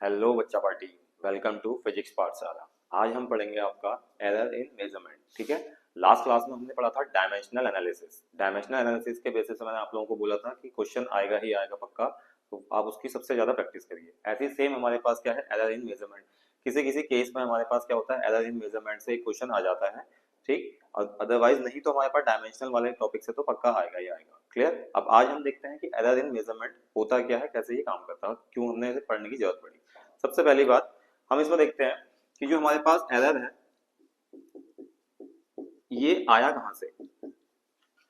Hello बच्चा party. Welcome to physics पाठशाला। आज हम पढ़ेंगे आपका एरर इन मेजरमेंट। ठीक है। लास्ट क्लास में हमने पढ़ा था डायमेंशनल एनालिसिस। डायमेंशनल एनालिसिस के बेसिस पे मैंने आप लोगों को बोला था कि क्वेश्चन आएगा ही आएगा पक्का, तो आप उसकी सबसे ज्यादा प्रैक्टिस करिए। ऐसे ही सेम हमारे पास क्या है, एरर इन मेजरमेंट। किसी किसी केस में हमारे पास क्या होता है, एरर इन मेजरमेंट से एक क्वेश्चन आ जाता है। ठीक, और अदरवाइज नहीं तो हमारे पास डायमेंशनल वाले टॉपिक से तो पक्का आएगा ही आएगा। क्लियर। अब आज हम देखते हैं कि एरर इन मेजरमेंट होता क्या है, कैसे ये काम करता है, क्यों हमने इसे पढ़ने की जरूरत पड़ी। सबसे पहली बात हम इसमें देखते हैं कि जो हमारे पास एरर है ये आया कहां से,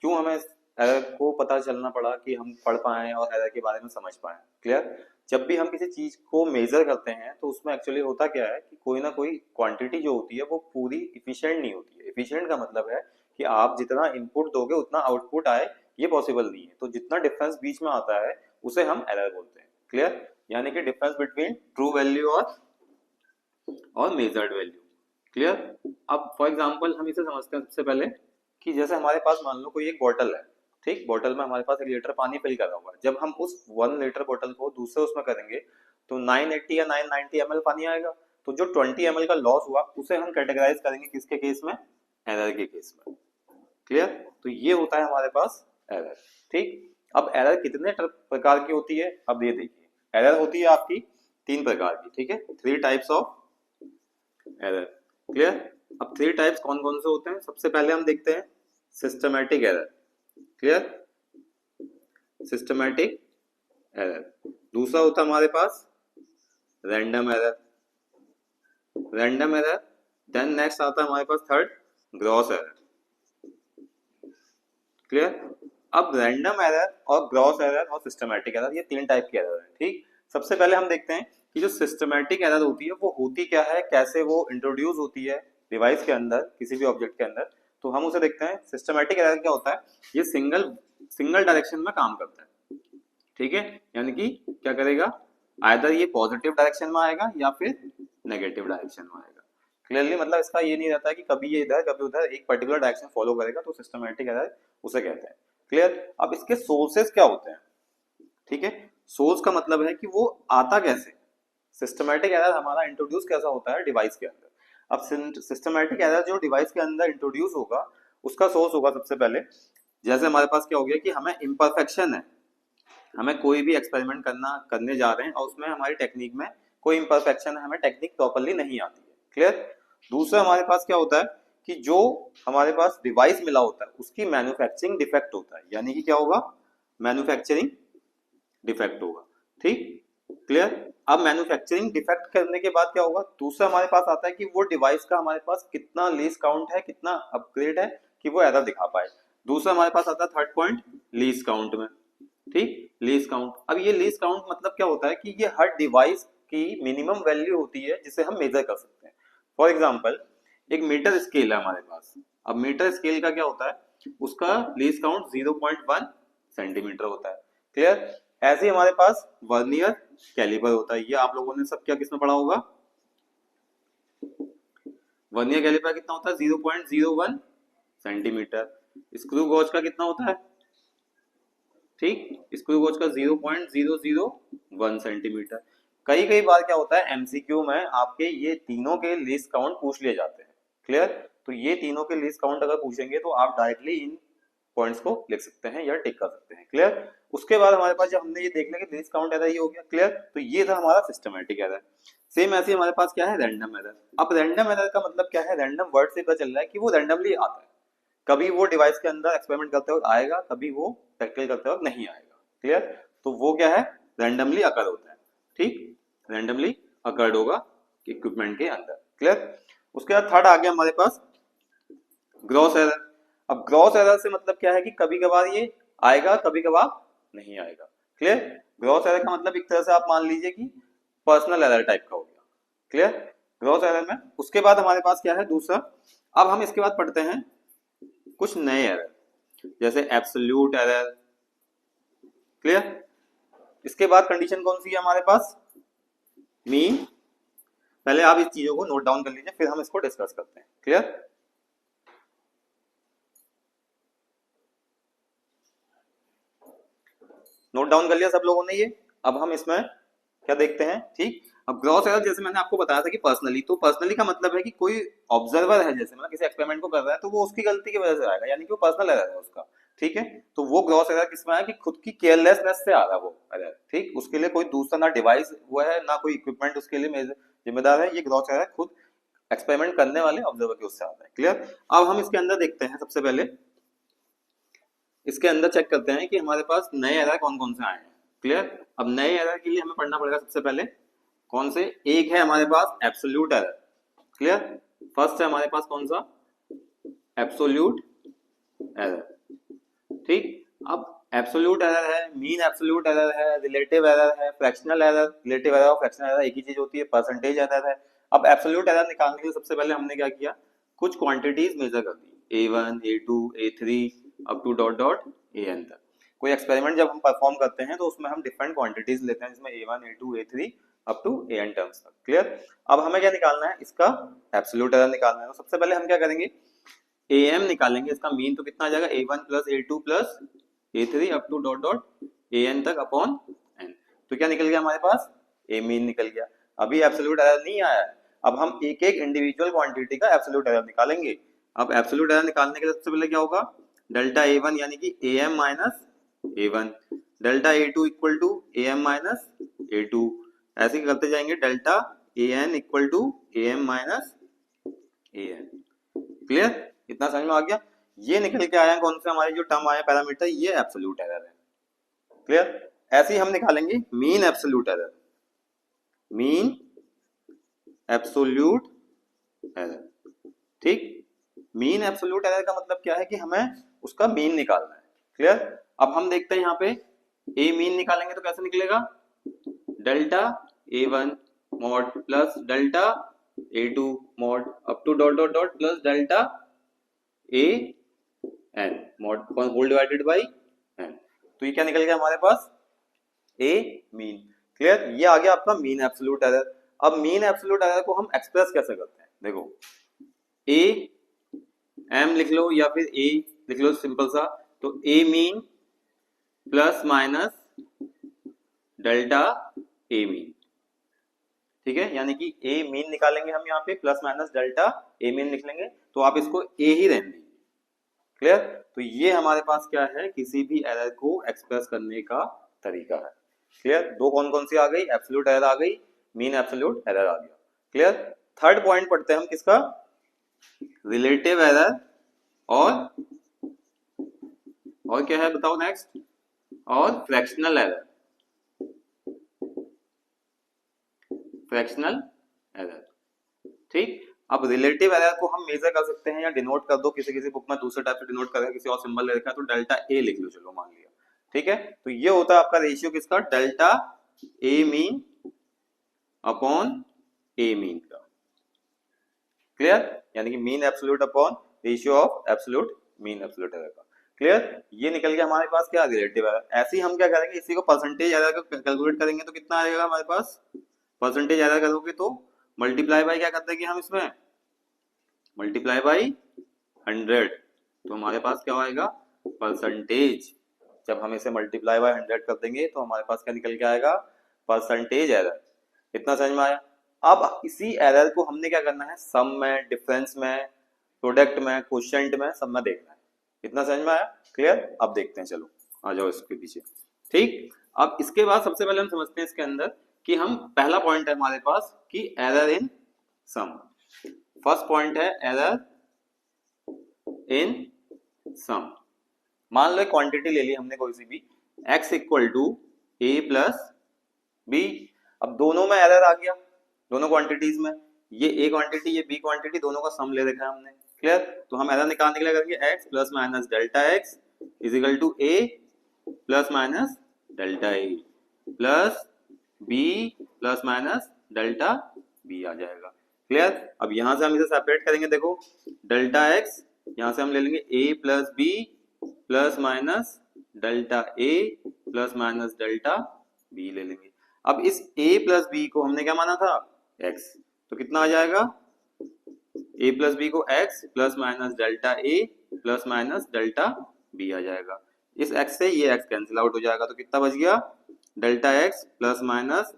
क्यों हमें एरर को पता चलना पड़ा कि हम पढ़ पाए और एरर के बारे में समझ पाए। क्लियर। जब भी हम किसी चीज को मेजर करते हैं तो उसमें एक्चुअली होता क्या है कि कोई ना कोई क्वांटिटी जो होती है वो पूरी इफिशिएंट नहीं होती है। इफिशिएंट का मतलब है कि आप जितना इनपुट दोगे उतना आउटपुट आए, ये पॉसिबल नहीं है। तो जितना डिफरेंस बीच में आता है उसे हम एरर बोलते हैं। क्लियर। यानी कि डिफरेंस बिटवीन ट्रू वैल्यू और मेजर्ड वैल्यू। क्लियर। अब फॉर एग्जांपल हम इसे समझते हैं सबसे पहले कि जैसे हमारे पास मान लो कोई एक बॉटल है। ठीक, बॉटल में हमारे पास 1 लीटर पानी फिल करा हुआ है। जब हम उस 1 लीटर बॉटल को दूसरे उसमें करेंगे तो 980 या 990 ml पानी आएगा। तो जो 20 ml का लॉस हुआ उसे हम कैटेगराइज करेंगे किसके केस में, एरर के केस में। क्लियर। तो ये होता है हमारे पास एरर। ठीक। अब एरर कितने प्रकार की होती है, अब ये देखिए। एरर होती है आपकी 3 प्रकार की। ठीक है, 3 टाइप्स ऑफ एरर। क्लियर। अब 3 टाइप्स कौन कौन से होते हैं, सबसे पहले हम देखते हैं systematic error. Clear, systematic error. दूसरा होता है हमारे पास random error, random error. Then next आता है हमारे पास थर्ड, ग्रॉस एरर। क्लियर। अब रैंडम एरर और ग्रॉस एरर और सिस्टमैटिक एरर, ये 3 टाइप के एरर है। ठीक। सबसे पहले हम देखते हैं कि जो सिस्टमैटिक एरर होती है वो होती क्या है, कैसे वो इंट्रोड्यूस होती है डिवाइस के अंदर, किसी भी ऑब्जेक्ट के अंदर। तो हम उसे देखते हैं। सिस्टमैटिक एरर क्या होता है, ये सिंगल सिंगल डायरेक्शन में काम करता है। ठीक है, यानी कि क्या करेगा, आइदर ये पॉजिटिव डायरेक्शन में आएगा या फिर नेगेटिव डायरेक्शन में आएगा। क्लियरली मतलब इसका ये नहीं रहता है कि कभी ये इधर कभी उधर, एक पर्टिकुलर डायरेक्शन फॉलो करेगा, तो सिस्टमैटिक एरर उसे कहते हैं। क्लियर। अब इसके सोर्सेस क्या होते हैं। ठीक है, सोर्स का मतलब है कि वो आता कैसे। सिस्टमैटिक एरर हमारा इंट्रोड्यूस कैसा होता है डिवाइस के अंदर। अब सिस्टमैटिक एरर जो डिवाइस के अंदर इंट्रोड्यूस होगा उसका सोर्स होगा सबसे पहले, जैसे हमारे पास क्या हो गया कि हमें इम्परफेक्शन है, हमें कोई भी एक्सपेरिमेंट करने जा रहे हैं और उसमें हमारी टेक्निक में कोई इम्परफेक्शन है, हमें टेक्निक प्रॉपरली नहीं आती है। क्लियर। दूसरा हमारे पास क्या होता है कि जो हमारे पास डिवाइस मिला होता है उसकी मैन्युफैक्चरिंग डिफेक्ट होता है, यानी कि क्या होगा, मैन्युफैक्चरिंग डिफेक्ट होगा। ठीक। क्लियर। अब मैन्युफैक्चरिंग डिफेक्ट करने के बाद क्या होगा, दूसरा हमारे पास आता है कि वो डिवाइस का हमारे पास कितना लीस्ट काउंट है, कितना अपग्रेड है कि वो एरर दिखा पाए। दूसरा हमारे पास आता है थर्ड पॉइंट, लीस्ट काउंट में। ठीक, लीस्ट काउंट। अब ये लीस्ट काउंट मतलब क्या होता है कि ये हर डिवाइस की मिनिमम वैल्यू होती है जिसे हम मेजर कर सकते हैं। फॉर एग्जांपल एक मीटर स्केल है हमारे पास। अब मीटर स्केल का क्या होता है, उसका लीस्ट काउंट 0.1 सेंटीमीटर होता है। क्लियर। ऐसे ही हमारे पास वर्नियर कैलिपर होता है। ये आप लोगों ने सब क्या किसमें पढ़ा होगा, वर्नियर कैलिपर कितना होता है, 0.01 सेंटीमीटर। स्क्रू गॉज का कितना होता है, ठीक, स्क्रू गॉज का 0.001 सेंटीमीटर। कई कई बार क्या होता है एमसीक्यू में आपके ये तीनों के लीस्ट काउंट पूछ लिए जाते हैं। क्लियर। तो ये तीनों के लीस्ट काउंट अगर पूछेंगे तो आप डायरेक्टली इन पॉइंट्स को लिख सकते हैं या टिक कर सकते हैं। क्लियर। उसके बाद हमारे पास जब हमने ये देख लिया कि लीस्ट काउंट एरर ये हो गया। क्लियर। तो ये था हमारा सिस्टमैटिक एरर। सेम ऐसे हमारे पास क्या है, रैंडम एरर। अब रैंडम एरर का मतलब क्या है, रैंडम वर्ड से पता चल रहा है कि वो रैंडमली आता है। कभी वो डिवाइस के अंदर एक्सपेरिमेंट करते वक्त आएगा, कभी वो प्रैक्टिकल करते वक्त नहीं आएगा। क्लियर। तो वो क्या है, रैंडमली अकर होता है। ठीक, रैंडमली अकर्ड होगा इक्विपमेंट के अंदर। क्लियर। उसके बाद थर्ड आ गया हमारे पास ग्रॉस एरर। अब ग्रॉस एरर से मतलब क्या है कि कभी कभार ये आएगा, कभी कभार नहीं आएगा। क्लियर। ग्रॉस एरर का मतलब एक तरह से आप मान लीजिए कि पर्सनल एरर टाइप का हो गया। क्लियर, ग्रॉस एरर में। उसके बाद हमारे पास क्या है दूसरा, अब हम इसके बाद पढ़ते हैं कुछ नए एरर, जैसे एब्सोल्यूट एरर। क्लियर। इसके बाद कंडीशन कौन सी है हमारे पास, मीन। पहले आप इस चीजों को नोट डाउन कर लीजिए, फिर हम इसको डिस्कस करते हैं। क्लियर। नोट डाउन कर लिया सब लोगों ने ये। अब हम इसमें क्या देखते हैं, ठीक, अब ग्रॉस एरर जैसे मैंने आपको बताया था कि पर्सनली, तो पर्सनली का मतलब है कि कोई ऑब्जर्वर है, जैसे मतलब किसी एक्सपेरिमेंट को कर रहा है तो वो उसकी गलती की वजह से आएगा, यानी कि वो पर्सनल एरर है उसका। ठीक है, तो वो ग्रॉस एरर किसमें आया कि खुद की केयरलेसनेस से आ रहा है वो एरर। ठीक, उसके लिए कोई दूसरा ना डिवाइस वो है ना कोई इक्विपमेंट उसके लिए जिम्मेदार है। ये ग्रॉस एरर खुद एक्सपेरिमेंट करने वाले ऑब्जर्वर के उससे आता है। क्लियर। अब हम इसके अंदर देखते हैं, सबसे पहले इसके अंदर चेक करते हैं कि हमारे पास नए एरर कौन कौन से आए हैं। क्लियर। अब नए एरर के लिए हमें पढ़ना पड़ेगा सबसे पहले कौन से। एक है हमारे पास एब्सोल्यूट एरर। क्लियर। फर्स्ट है हमारे पास कौन सा, एब्सोल्यूट एरर। ठीक, अब एब्सोल्यूट एरर है, मीन एब्सोल्यूट एरर है, रिलेटिव एरर है, फ्रैक्शनल एरर। रिलेटिव एरर और फ्रैक्शनल एरर एक ही चीज होती है, परसेंटेज एरर है। अब एब्सोल्यूट एरर निकालने के लिए सबसे पहले हमने क्या किया, कुछ क्वांटिटीज मेजर कर दी, A1 A2 A3 up to dot dot AN तक। कोई एक्सपेरिमेंट जब हम परफॉर्म करते हैं तो उसमें हम डिफरेंट क्वांटिटीज लेते हैं, जिसमें A1 A2 A3 up to AN terms तक। क्लियर। अब हमें क्या निकालना है, इसका एब्सोल्यूट एरर निकालना है। तो सबसे पहले हम क्या करेंगे, AM निकालेंगे, इसका मीन तो कितना आ जाएगा, A1 plus A2 plus A3 up to dot dot AN तक अपॉन N। तो क्या निकल गया हमारे पास, A मीन निकल गया। अभी एब्सोल्यूट एरर नहीं आया है, अब हम एक एक इंडिविजुअल क्वांटिटी का एब्सोल्यूट एरर निकालेंगे। अब एब्सोल्यूट एरर निकालने के लिए सबसे पहले क्या होगा, डेल्टा A1 यानी कि AM minus A1, delta A2 equal to AM minus A2, ऐसे करते जाएंगे, delta AN equal to AM minus AN। Clear, इतना समझ में आ गया। ये निकल के आया कौन सा, हमारे जो टर्म आया पैरामीटर, ये एब्सोल्यूट एरर है। क्लियर। ऐसे ही हम निकालेंगे mean absolute error, mean absolute error. ठीक, मीन एब्सोल्यूट एरर का मतलब क्या है कि हमें उसका मीन निकालना है। क्लियर। अब हम देखते हैं यहाँ पे ए मीन निकालेंगे तो कैसे निकलेगा, delta A1 mod plus delta A2 mod up to dot dot dot plus delta AN mod whole divided by N। तो ये क्या निकल गया हमारे पास, A मीन। क्लियर, ये आ गया आपका मीन एब्सोल्यूट एरर। अब मीन एब्सोल्यूट एरर को हम एक्सप्रेस कैसे करते हैं, देखो A M लिख लो या फिर A लिख लो सिंपल सा, तो A mean plus minus delta A mean. ठीक है, यानी कि A मीन निकालेंगे हम यहाँ पे, plus minus delta A mean लिख लेंगे, तो आप इसको A ही रहने दीजिए। क्लियर। तो ये हमारे पास क्या है, किसी भी एरर को एक्सप्रेस करने का तरीका है। क्लियर, दो कौन कौन सी आ गई, एब्सोल्यूट एरर आ गई, मीन एब्सोल्यूट एरर आ गया। क्लियर। थर्ड पॉइंट पढ़ते हैं हम किसका, रिलेटिव एरर और क्या है बताओ नेक्स्ट, और फ्रैक्शनल एरर। Fractional error. ठीक, अब रिलेटिव एरर को हम मेजर कर सकते हैं या डिनोट कर दो, किसी किसी बुक में दूसरे टाइप से डिनोट कर रहा है, किसी और सिंबल ले रखा है तो डेल्टा ए लिख लो, चलो मान लिया। ठीक है, तो ये होता है आपका रेशियो किसका, delta A mean upon A mean का। क्लियर, यानी कि mean absolute upon ratio of absolute mean absolute error का। क्लियर, ये निकल गया हमारे पास क्या, रिलेटिव एरर। ऐसे ही हम क्या करेंगे, इसी को परसेंटेज एरर को कैलकुलेट करेंगे तो कितना आएगा हमारे पास, परसेंटेज एरर करोगे तो मल्टीप्लाई बाय क्या कर देंगे हम, इसमें मल्टीप्लाई बाय 100, तो हमारे पास क्या आएगा, परसेंटेज। जब हम इसे मल्टीप्लाई बाय 100 कर देंगे तो हमारे पास क्या निकल के आएगा, परसेंटेज एरर। इतना समझ में आया। अब इसी एरर को हमने क्या करना है, सम में, डिफरेंस में, प्रोडक्ट में, क्वोशिएंट में, सब में देखना है। इतना समझ में आया। क्लियर, अब देखते हैं, चलो आ जाओ इसके पीछे। ठीक, अब इसके बाद सबसे पहले हम समझते हैं इसके अंदर कि हम, पहला पॉइंट है हमारे पास कि error in sum. First point है एरर इन सम। मान लो क्वांटिटी ले ली हमने कोई सी भी, x equal to a plus b. अब दोनों में एरर आ गया, दोनों क्वांटिटीज में, ये ए क्वांटिटी ये बी क्वांटिटी, दोनों का सम ले रखा है हमने। क्लियर, तो हम एरर निकालने के लिए करेंगे x plus minus delta x is equal to a plus minus delta a plus b plus minus delta b आ जाएगा। क्लियर, अब यहां से हम इसे सेपरेट करेंगे, देखो डेल्टा x यहां से हम ले लेंगे a plus b plus minus delta a plus minus delta b ले लेंगे। अब इस a प्लस b को हमने क्या माना था, x, तो कितना आ जाएगा, a प्लस b को x plus minus delta a plus minus delta b आ जाएगा। इस x से ये x कैंसिल आउट हो जाएगा, तो कितना बच गया, delta x plus minus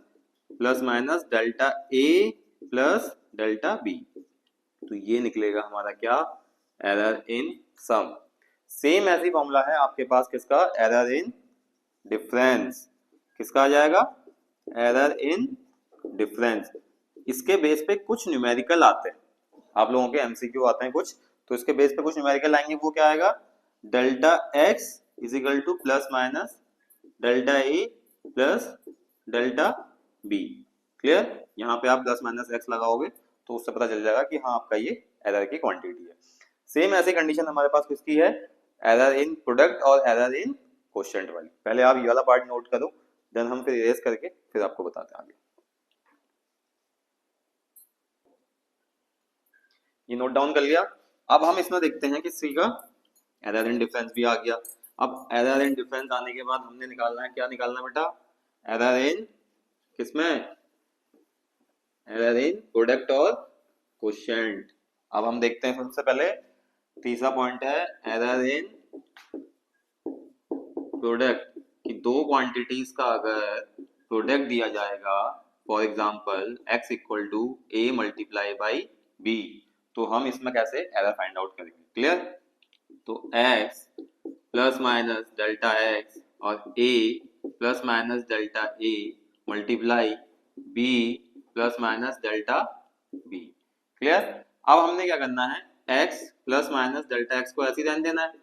plus minus delta ए प्लस डेल्टा बी। तो ये निकलेगा हमारा क्या, एरर इन सम। सेम ऐसी फॉर्मूला है आपके पास किसका, एरर इन डिफरेंस। किसका आ जाएगा, एरर इन डिफरेंस। इसके बेस पे कुछ न्यूमेरिकल आते हैं, आप लोगों के एमसीक्यू आते हैं कुछ, तो इसके बेस पे कुछ न्यूमेरिकल आएंगे। वो क्या आएगा, delta x is equal to plus minus delta A plus delta b. Clear, यहाँ पे आप प्लस माइनस एक्स लगाओगे तो उससे पता चल जाएगा कि हाँ आपका ये एरर की क्वांटिटी है। सेम ऐसी कंडीशन हमारे पास किसकी है, एरर इन प्रोडक्ट और एरर इन क्वोशिएंट वाली। पहले आप ये वाला पार्ट नोट करो, देन हम फिर इरेज करके फिर आपको बताते हैं आगे। ये नोट डाउन कर लिया। अब हम इसमें देखते हैं कि सी का एरर इन डिफरेंस भी आ गया। अब एरर इन डिफरेंस आने के बाद हमने निकालना है, क्या निकालना बेटा, एरर इन किसमें, एरर इन प्रोडक्ट और क्वोशिएंट। अब हम देखते हैं सबसे पहले तीसरा पॉइंट है एरर इन प्रोडक्ट, कि दो क्वांटिटीज का अगर प्रोडक्ट दिया जाएगा, for example x equal to a multiply by b, तो हम इसमें कैसे एरर फाइंड आउट करेंगे। क्लियर, तो x plus minus delta x और a plus minus delta a multiply b plus minus delta b। Clear, अब हमने क्या करना है, x plus minus delta x को ऐसे ही रहने देना है।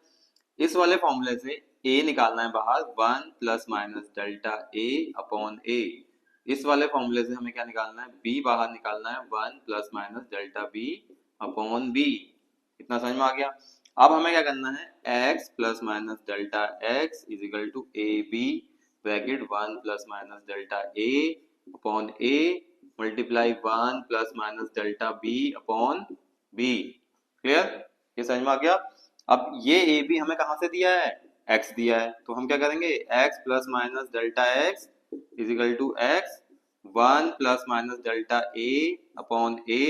इस वाले फॉर्मूले से a निकालना है बाहर, 1 plus minus delta a upon a। इस वाले फॉर्मूले से हमें क्या निकालना है, b बाहर निकालना है, 1 plus minus delta b upon b। इतना समझ में आ गया। अब हमें क्या करना है, x plus minus delta x is equal to a b bracket 1 plus minus delta a upon a multiply 1 plus minus delta b upon b। Clear, ये समझ में आ गया। अब ये ए बी हमें कहां से दिया है, x दिया है, तो हम क्या करेंगे, x plus minus delta x is equal to x 1 plus minus delta a upon a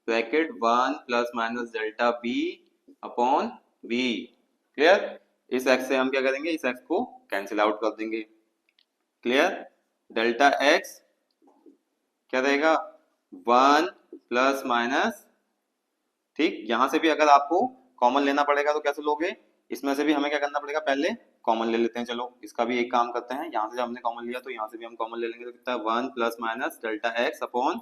bracket 1 plus minus delta b upon b। Clear, इस x से हम क्या करेंगे, इस x को कैंसिल आउट कर देंगे। क्लियर, डेल्टा x क्या रहेगा, 1 प्लस माइनस, ठीक, यहां से भी अगर आपको कॉमन लेना पड़ेगा तो कैसे लोगे, इसमें से भी हमें क्या करना पड़ेगा, पहले कॉमन ले लेते हैं। चलो इसका भी एक काम करते हैं, यहाँ से जब हमने कॉमन लिया तो यहाँ से भी हम कॉमन ले लेंगे, तो कितना है 1 plus minus delta x upon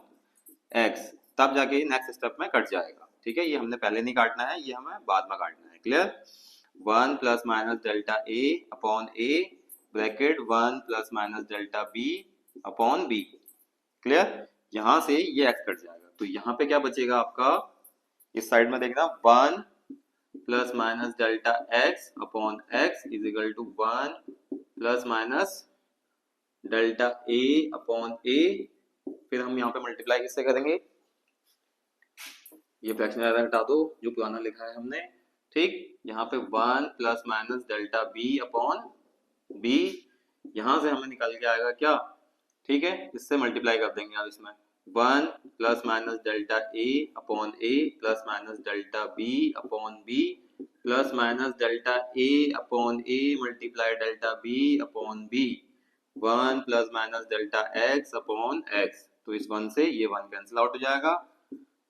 x, तब जाके नेक्स्ट स्टेप में कट जाएगा। ठीक है, ये हमने पहले नहीं काटना है, ये हमें बाद में काटना है। Clear, 1 plus minus delta A upon A bracket 1 plus minus delta B upon B. Clear, यहाँ से ये एक्स कट जाएगा, तो यहाँ पे क्या बचेगा आपका, इस साइड में देखना 1 plus minus delta x upon x is equal to 1 plus minus delta A upon A. फिर हम यहाँ पे मल्टीप्लाई किससे करेंगे, ये फ्रैक्शन एरर हटा दो जो पुराना लिखा है हमने। ठीक, यहाँ पे 1 plus minus delta B upon b, यहाँ से हमें निकल के आएगा क्या, ठीक है, इससे मल्टीप्लाई कर देंगे आप इसमें, 1 plus minus delta A upon A plus minus delta B upon B plus minus delta A upon A multiply delta B upon B, 1 plus minus delta x upon X. तो इस 1 से ये 1 कैंसिल आउट हो जाएगा,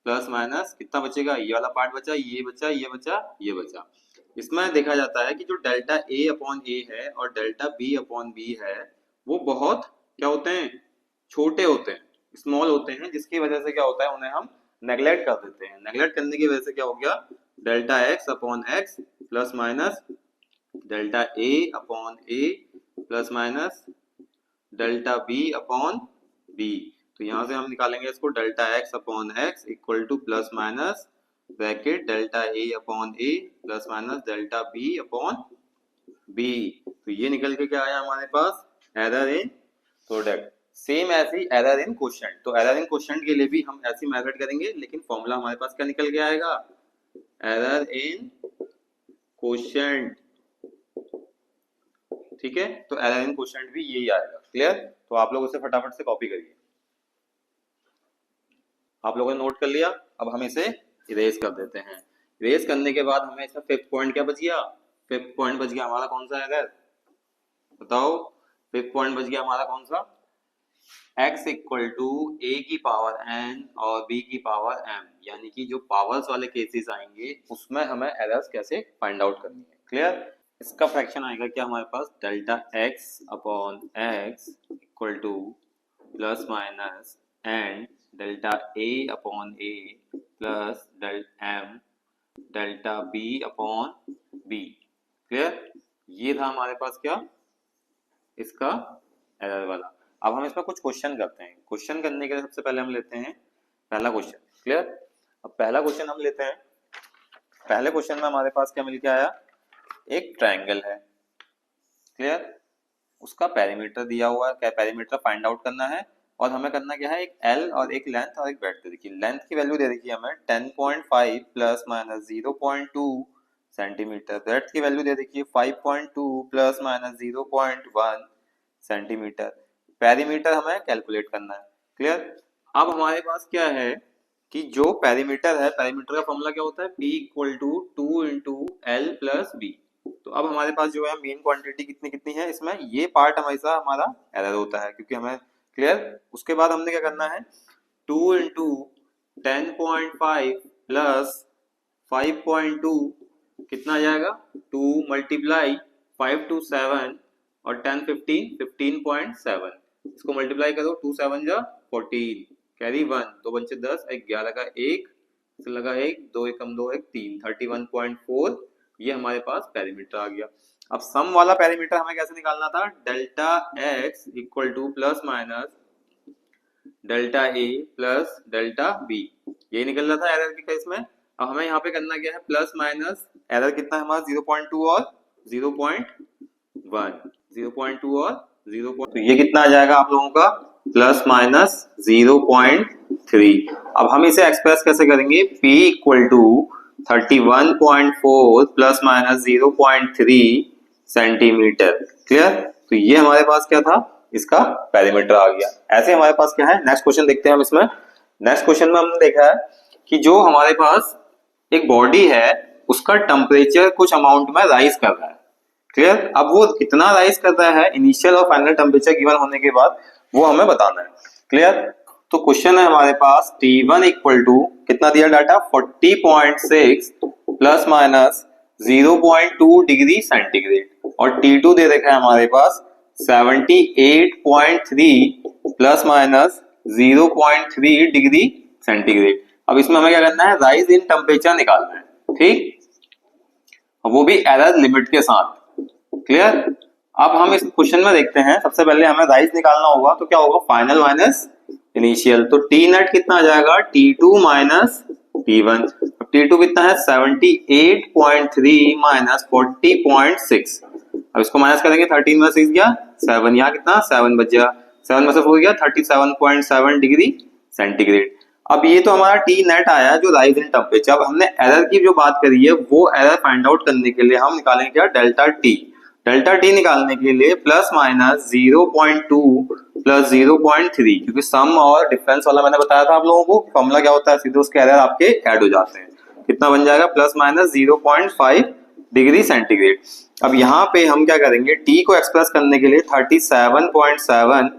plus minus कितना बचेगा, ये वाला पार्ट बचा, ये बचा, ये बचा, ये बचा। इसमें देखा जाता है कि जो डेल्टा ए अपॉन ए है और डेल्टा बी अपॉन बी है, वो बहुत क्या होते हैं, छोटे होते हैं, स्मॉल होते हैं, जिसकी वजह से क्या होता है, उन्हें हम नेग्लेक्ट कर देते हैं। नेग्लेक्ट करने की वजह से क्या हो गया, delta x upon X plus minus delta ए अपॉन ए plus minus delta B upon B. तो यहाँ से हम निकालेंगे इसको, delta x upon X equal to plus minus bracket delta A upon A plus minus delta B upon B. तो ये निकल के क्या आया हमारे पास, एरर इन प्रोडक्ट। सेम ऐसी एरर इन क्वोशिएंट, तो एरर इन क्वोशिएंट के लिए भी हम ऐसी मेथड करेंगे, लेकिन फॉर्मूला हमारे पास क्या निकल के आएगा, एरर इन क्वोशिएंट। ठीक है, तो एरर इन क्वोशिएंट भी यही आएगा। क्लियर, तो आप लोग उसे फटाफट से कॉपी करिए। आप लोगों ने नोट कर लिया, अब हम इसे इरेज कर देते हैं। इरेज करने के बाद हमें इसमें फिफ्थ पॉइंट क्या बच गया, फिफ्थ पॉइंट बच गया हमारा कौन सा एरर, बताओ, फिफ्थ पॉइंट बच गया हमारा कौन सा, x इक्वल टू a की पावर n और b की पावर m, यानी कि जो पावर्स वाले केसेस आएंगे उसमें हमें एरर्स कैसे फाइंड आउट करनी है। क्लियर? इसका फ्रैक्शन आएगा क्या हमारे पास, delta x upon x equal to plus minus and delta a upon a plus m delta b upon b। Clear? ये था हमारे पास क्या, इसका एरर वाला। अब हम इसमें कुछ क्वेश्चन करते हैं। क्वेश्चन करने के लिए सबसे पहले हम लेते हैं पहला क्वेश्चन। क्लियर? अब पहला क्वेश्चन हम लेते हैं। पहले क्वेश्चन में हमारे पास क्या मिल के आया, एक ट्रायंगल है। क्लियर? उसका पेरीमीटर दिया हुआ है, क्या पेरीमीटर फाइंड आउट करना है और हमें करना क्या है, एक एल और एक लेंथ और एक ब्रेड्थ दे रखी है। लेंथ की वैल्यू दे रखी है हमें 10.5 प्लस माइनस 0.2 सेंटीमीटर, ब्रेड्थ की वैल्यू दे रखी है 5.2 प्लस माइनस 0.1 सेंटीमीटर। पेरीमीटर हमें कैलकुलेट करना है। क्लियर? अब हमारे पास क्या है कि जो पेरीमीटर है, पेरीमीटर का फॉर्मूला क्या होता है, P equal to 2 into l plus b. तो अब हमारे पास जो है मेन क्वांटिटी कितनी कितनी है, इसमें ये पार्ट हमेशा हमारा एरर होता है क्योंकि हमें, क्लियर, उसके बाद हमने क्या करना है, 2 इंटू 10.5 प्लस 5.2 कितना आ जाएगा, 2 मल्टीप्लाई 5 टू 7 और 10 15 15.7। इसको मल्टीप्लाई करो, 2 7 जा 14, कैरी 1, 2 पंचे 10, 11 का 1 से लगा 1, 2 एकम 2 1 3, 31.4। ये हमारे पास पेरीमीटर आ गया। अब सम वाला पेरीमीटर हमें कैसे निकालना था, delta X equal to plus minus delta A plus delta B, यही निकल रहा था एरर के केस में। अब हमें यहाँ पे करना क्या है, प्लस माइनस एरर कितना है हमारा 0.2 और 0.1, 0.2 और 0. तो ये कितना आ जाएगा आप लोगों का, प्लस माइनस 0.3। अब हम इसे एक्सप्रेस कैसे करेंगे, P equal to 31.4 plus minus 0.3 centimetre. Clear? तो ये हमारे पास क्या था, इसका पेरीमीटर आ गया। ऐसे हमारे पास क्या है, नेक्स्ट क्वेश्चन देखते हैं हम इसमें। नेक्स्ट क्वेश्चन में हमने देखा है कि जो हमारे पास एक बॉडी है उसका टेम्परेचर कुछ अमाउंट में राइज कर रहा है। क्लियर? अब वो कितना राइज कर रहा है, इनिशियल और फाइनल टेम्परेचर गिवन होने के बाद वो हमें बताना है। क्लियर? तो क्वेश्चन है हमारे पास T1 इक्वल टू कितना दिया data, 40.6 plus minus 0.2 degree centigrade और T2 दे रखा है हमारे पास 78.3 प्लस माइनस 0.3 डिग्री सेंटीग्रेड। अब इसमें हमें क्या करना है, राइज इन टेम्परेचर निकालना है। ठीक, वो भी एरर लिमिट के साथ। क्लियर? अब हम इस क्वेश्चन में देखते हैं, सबसे पहले हमें राइज निकालना होगा तो क्या होगा, फाइनल माइनस इनिशियल। तो टी नेट कितना आ जाएगा, T2 माइनस T1। अब T2 कितना है, 78.3 माइनस 40.6। अब इसको माइनस करेंगे, 13 में 6 गया 7, यहाँ कितना 7 बच गया, 7 में से 4 गया 37.7 डिग्री सेंटीग्रेड। अब ये तो हमारा टी नेट आया जो राइज इन टेम्परेचर। अब हमने एरर की जो बात करी है वो एरर फाइंड आउट करने के लिए हम निकालेंगे क्या, डेल्टा टी। डेल्टा टी निकालने के लिए प्लस माइनस 0.2 प्लस 0.3, क्योंकि सम और डिफरेंस वाला मैंने बताया था आप लोगों को फॉर्मूला क्या होता है, सीधे उसके एरर आपके ऐड हो जाते हैं। कितना बन जाएगा, प्लस माइनस 0.5 डिग्री सेंटीग्रेड। अब यहाँ पे हम क्या करेंगे, टी को एक्सप्रेस करने के लिए 37.7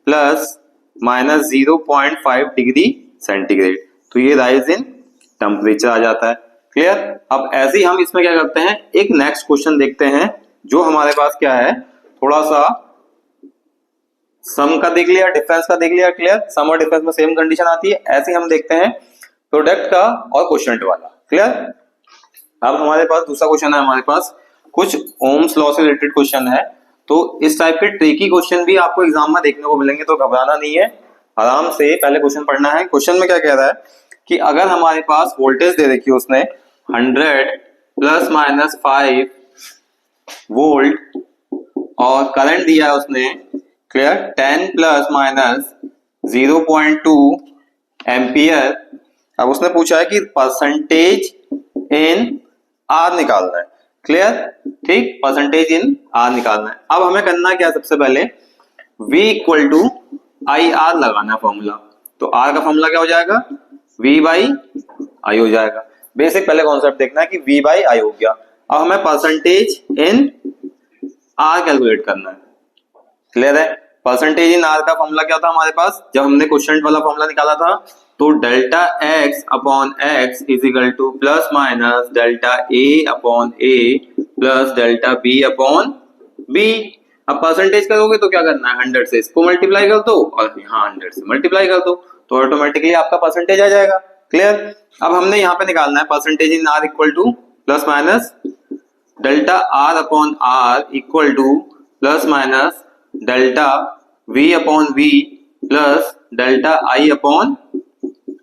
प्लस माइनस 0.5 डिग्री सेंटीग्रेड, तो ये राइज इन टेम्परेचर आ जाता है। क्लियर? अब ऐसे ही हम इसमें क्या करते हैं, एक नेक्स्ट क्वेश्चन देखते हैं जो हमारे पास क्या है, थोड़ा सा सम का देख लिया, डिफरेंस का देख लिया। क्लियर? सम और डिफरेंस में सेम कंडीशन आती है। ऐसे हम देखते हैं प्रोडक्ट का और क्वोशिएंट वाला। क्लियर? अब हमारे पास दूसरा क्वेश्चन है, हमारे पास कुछ ओम्स लॉ से रिलेटेड क्वेश्चन है। तो इस टाइप के ट्रिकी क्वेश्चन भी आपको एग्जाम में देखने को मिलेंगे, तो घबराना नहीं है, आराम से पहले क्वेश्चन पढ़ना है। क्वेश्चन में क्या कह रहा है कि अगर हमारे पास वोल्टेज दे रखी है उसने 100 प्लस माइनस 5 वोल्ट और करंट दिया है उसने, क्लियर, 10 प्लस माइनस 0.2 एम्पियर। अब उसने पूछा है कि परसेंटेज इन आर निकालना है। क्लियर? ठीक, परसेंटेज इन आर निकालना है। अब हमें करना क्या, सबसे पहले V equal to I R लगाना है फॉर्मूला। तो आर का फॉर्मूला क्या हो जाएगा, V बाई आई हो जाएगा। बेसिक पहले कॉन्सेप्ट देखना है कि V बाई आई हो गया। अब हमें परसेंटेज इन आर कैलकुलेट करना है। क्लियर है? परसेंटेज इन आर का फॉर्मूला क्या था हमारे पास, जब हमने क्वोशिएंट वाला फॉर्मूला निकाला था, तो delta x upon x is equal to plus minus delta A upon A plus delta B upon b. अब परसेंटेज करोगे तो क्या करना है, 100 से इसको मल्टीप्लाई कर दो और यहाँ 100 से मल्टीप्लाई कर दो, तो ऑटोमेटिकली आपका परसेंटेज आ जाएगा। क्लियर। अब हमने यहाँ पे निकालना है percentage in R equal to plus minus delta R upon R equal to plus minus delta V upon V plus delta I upon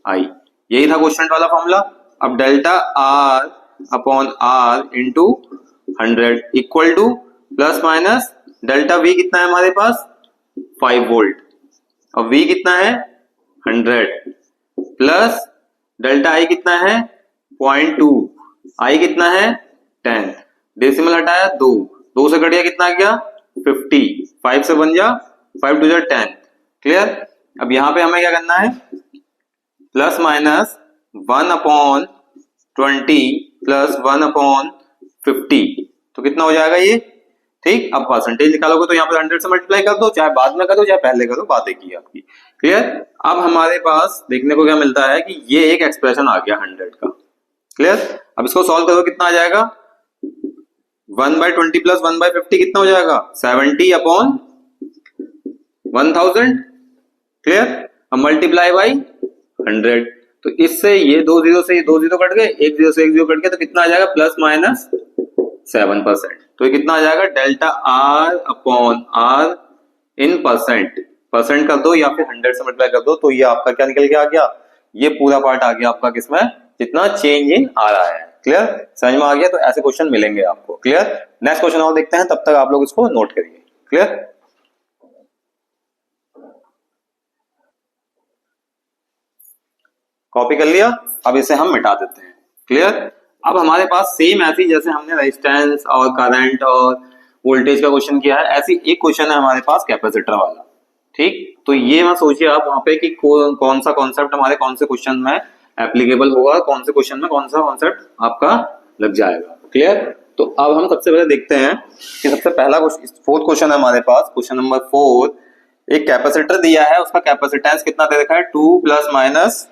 I. यही था क्वोशिएंट वाला फॉर्मूला। अब delta R upon R into 100 equal to plus minus delta V कितना है हमारे पास 5 volt और we कितना है 100 प्लस डेल्टा आई कितना है 0.2, आई कितना है 10, डेसिमल हटाया 2 से कट गया कितना आ गया 50, 5 से बन जा 5 2 10। क्लियर। अब यहाँ पे हमें क्या करना है, plus minus 1 upon 20 plus 1 upon 50, तो कितना हो जाएगा ये। ठीक। अब परसेंटेज निकालोगे तो यहाँ पे 100 से मल्टीप्लाई कर दो, चाहे बाद में करो चाहे पहले करो, बात एक ही आपकी। क्लियर। अब हमारे पास देखने को क्या मिलता है कि ये एक एक्सप्रेशन आ गया 100 का। क्लियर। अब इसको सॉल्व करो कितना आ जाएगा, 1/20 प्लस 1/50 कितना हो जाएगा 70 अपॉन 1000। क्लियर। अब मल्टीप्लाई बाई 100, तो इससे ये 2 0 से ये 2 0 कट गए, 1 0 से 1 0 कट गया, तो कितना आ जाएगा प्लस माइनस 7%। तो ये कितना आ जाएगा delta R upon R in percent कर दो या फिर 100 से मल्टीप्लाई कर दो, तो ये आपका क्या निकल के आ गया, ये पूरा पार्ट आ गया आपका किसमें, जितना चेंज इन आ रहा है। क्लियर। समझ में आ गया। तो ऐसे क्वेश्चन मिलेंगे आपको। क्लियर। नेक्स्ट क्वेश्चन और देखते हैं, तब तक आप लोग इसको नोट करिए। क्लियर। कॉपी कर लिया, अब इसे हम मिटा देते हैं। क्लियर। अब हमारे पास सेम ऐसी जैसे हमने रेजिस्टेंस और करंट और वोल्टेज का क्वेश्चन किया है, ऐसी एक क्वेश्चन है हमारे पास कैपेसिटर वाला। ठीक। तो ये मत सोचिए आप वहां पे कि कौन सा कॉन्सेप्ट हमारे कौन से क्वेश्चन में एप्लीकेबल होगा, कौन से क्वेश्चन में कौन सा कॉन्सेप्ट आपका लग जाएगा। क्लियर। तो अब हम सबसे पहले देखते हैं कि सबसे पहला फोर्थ क्वेश्चन है हमारे पास, क्वेश्चन नंबर 4। एक कैपेसिटर दिया है, उसका कैपेसिटेंस कितना दे रखा है 2 प्लस माइनस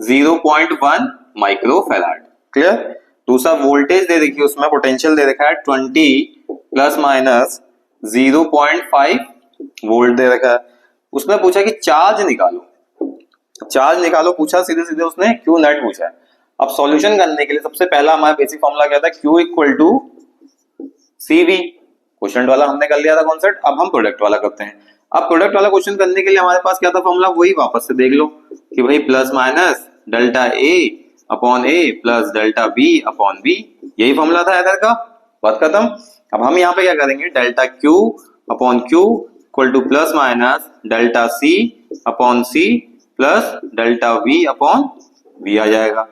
0.1 माइक्रोफैराड। क्लियर। दूसरा वोल्टेज दे रखी है, उसमें पोटेंशियल दे रखा है 20 प्लस माइनस 0.5 वोल्ट दे रखा है। उसने पूछा कि चार्ज निकालो पूछा, सीधे सीधे उसने क्यू नेट पूछा है। अब सॉल्यूशन करने के लिए सबसे पहला हमारा बेसिक फॉर्मूला क्या था, Q equal to CV। Question वाला हमने कर लिया था कॉन्सेप्ट, अब हम प्रोडक्ट वाला करते हैं। अब प्रोडक्ट वाला क्वेश्चन करने के लिए हमारे पास क्या था फॉर्मूला, वही वापस से देख लो कि भाई प्लस माइनस डेल्टा ए अपॉन ए plus delta B upon B, यही फॉर्मूला था इधर का। बात खत्म। अब हम यहाँ पे क्या करेंगे, delta Q upon Q equal to plus minus delta C upon C plus delta V upon V आ जाएगा।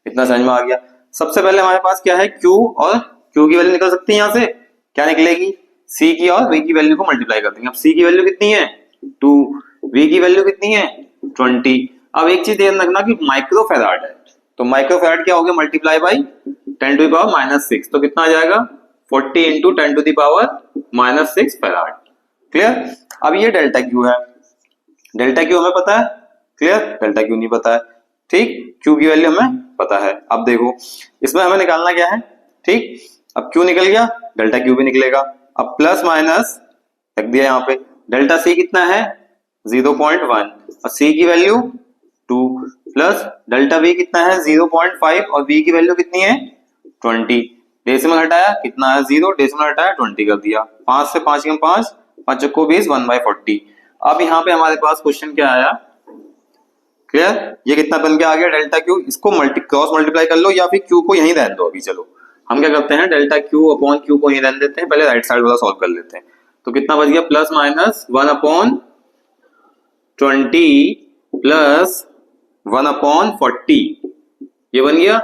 इतना समझ में आ गया। सबसे पहले हमारे पास क्या है, Q और Q की वैल्यू निकल सकती है। यहाँ से क्या निकलेगी, C की और V की वैल्यू को मल्टीप्लाई कर देंगे। अब C की वैल्यू कितनी है 2, V की वैल्यू कितनी है 20। अब एक चीज ध्यान रखना कि माइक्रोफैराड है, तो माइक्रोफैराड क्या हो गया, multiply by 10 to the power -6, तो कितना आ जाएगा 40 into 10 to the power -6 farad. Clear. अब ये डेल्टा क्यू है, डेल्टा क्यू हमें पता है। क्लियर। डेल्टा क्यू नहीं पता है। ठीक। क्यू की वैल्यू हमें पता है। अब देखो इसमें हमें निकालना क्या है। ठीक। अब क्यू निकल गया, डेल्टा क्यू भी निकलेगा। अब प्लस माइनस रख दिया यहाँ पे, डेल्टा सी कितना है 0.1 और सी की वैल्यू 2 प्लस डेल्टा वी कितना है 0.5 और वी की वैल्यू कितनी है 20। डेसिमल हटाया कितना है 0, डेसिमल हटाया 20 कर दिया। 5 से 5 के 5, 5 चौको 20, 1/40। अब यहाँ पे हमारे पास क्वेश्चन क्या आया। क्लियर। ये कितना बन के आ गया डेल्टा क्यू, इसको क्रॉस मल्टीप्लाई कर लो या फिर क्यू को यहीं रहने दो। अभी चलो हम क्या करते हैं, डेल्टा क्यू अपॉन क्यू को यहीं रहने देते हैं, पहले राइट साइड वाला सॉल्व कर लेते हैं। तो कितना बच गया, प्लस माइनस 1/20 प्लस 1/40, ये बन गया।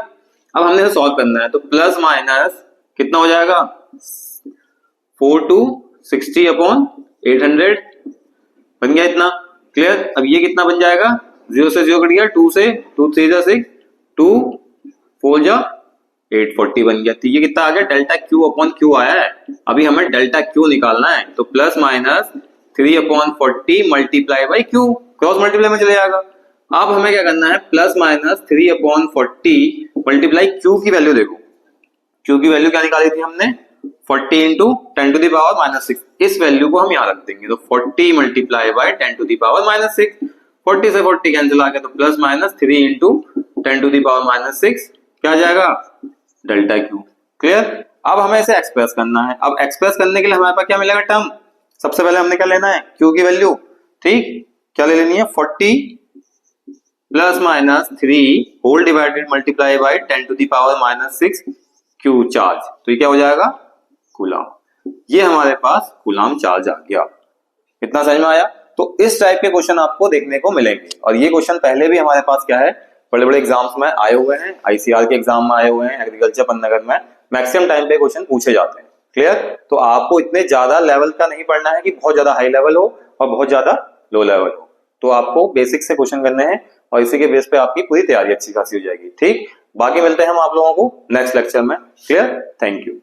अब हमने इसे सॉल्व करना है, तो प्लस माइनस कितना हो जाएगा 4 to 60/800 बन गया इतना। क्लियर। अब ये कितना बन जाएगा, 0 से 0 कट गया, 2 से 2 3 जा 6, 2 4 जा 840 बन गया। तो ये कितना आ गया, डेल्टा क्यू अपॉन क्यू आया है। अभी हमें डेल्टा क्यू निकालना है, तो plus minus 3/40 multiply by Q, cross multiply में चले जाएगा। अब हमें क्या करना है, प्लस माइनस 3/40 मल्टीप्लाई क्यू की वैल्यू देखो, क्यू की वैल्यू क्या निकाली थी हमने, 40 into 10 to the power minus 6, इस वैल्यू को हम यहाँ रख देंगे। तो 40 multiply by 10 to the power minus 6, 40 से 40 कैंसिल आ गया, तो plus minus 3 into 10 to the power minus 6 क्या आ जाएगा, डेल्टा क्यू। क्लियर। अब हमें इसे एक्सप्रेस करना है। अब एक्सप्रेस करने के लिए हमारे पास क्या मिलेगा टर्म, सबसे पहले हमने क्या लेना है, क्यू की वैल्यू। ठीक, क्या ले लेनी है, 40 plus minus 3 whole divided multiply by 10 to the power minus 6 Q charge. तो ये क्या हो जाएगा, कूलम। ये हमारे पास कूलम चार्ज आ गया। इतना समझ में आया। तो इस टाइप के क्वेश्चन आपको देखने को मिलेंगे, और ये क्वेश्चन पहले भी हमारे पास क्या है, बड़े बड़े एग्जाम्स में आए हुए हैं, आईसीआर के एग्जाम में आए हुए हैं, एग्रीकल्चर पन्नागर में मैक्सिमम टाइम पे क्वेश्चन पूछे जाते हैं। क्लियर। तो आपको इतने ज्यादा लेवल का नहीं पढ़ना है कि बहुत ज्यादा हाई लेवल हो और बहुत ज्यादा लो लेवल हो, तो आपको बेसिक से क्वेश्चन करने हैं और इसी के बेस पे आपकी पूरी तैयारी अच्छी खासी हो जाएगी। ठीक, बाकी मिलते हैं हम आप लोगों को नेक्स्ट लेक्चर में। Clear, thank you.